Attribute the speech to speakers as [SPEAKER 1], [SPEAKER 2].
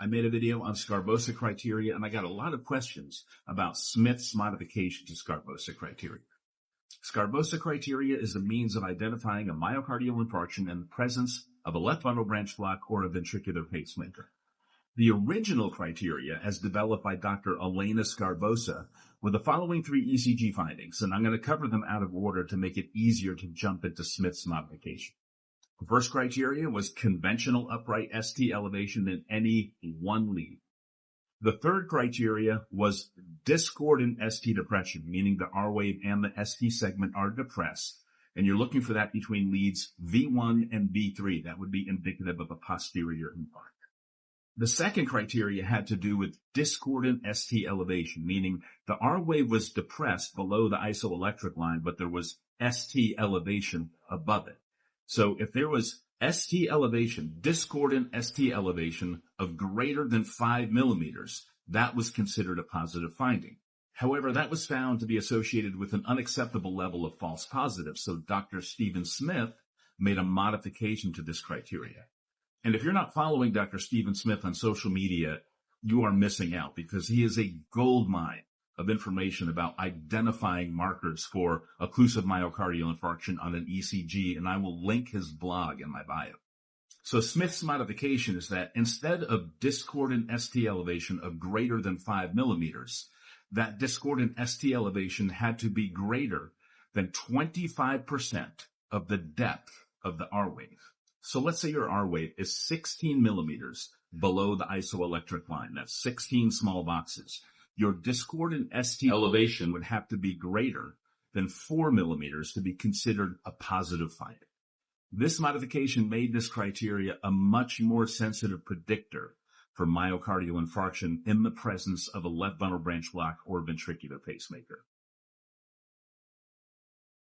[SPEAKER 1] I made a video on Sgarbossa criteria, and I got a lot of questions about Smith's modification to Sgarbossa criteria. Sgarbossa criteria is the means of identifying a myocardial infarction in the presence of a left bundle branch block or a ventricular pacemaker. The original criteria, as developed by Dr. Elena Sgarbossa, were the following three ECG findings, and I'm going to cover them out of order to make it easier to jump into Smith's modification. The first criteria was conventional upright ST elevation in any one lead. The third criteria was discordant ST depression, meaning the R wave and the ST segment are depressed, and you're looking for that between leads V1 and V3. That would be indicative of a posterior infarct. The second criteria had to do with discordant ST elevation, meaning the R wave was depressed below the isoelectric line, but there was ST elevation above it. So if there was ST elevation, discordant ST elevation of greater than 5 millimeters, that was considered a positive finding. However, that was found to be associated with an unacceptable level of false positives, so Dr. Stephen Smith made a modification to this criteria. And if you're not following Dr. Stephen Smith on social media, you are missing out because he is a gold mine of information about identifying markers for occlusive myocardial infarction on an ECG, and I will link his blog in my bio. So Smith's modification is that instead of discordant ST elevation of greater than 5 millimeters, that discordant ST elevation had to be greater than 25% of the depth of the R wave. So let's say your R wave is 16 millimeters below the isoelectric line. That's 16 small boxes. Your discordant ST elevation would have to be greater than 4 millimeters to be considered a positive finding. This modification made this criteria a much more sensitive predictor for myocardial infarction in the presence of a left bundle branch block or ventricular pacemaker.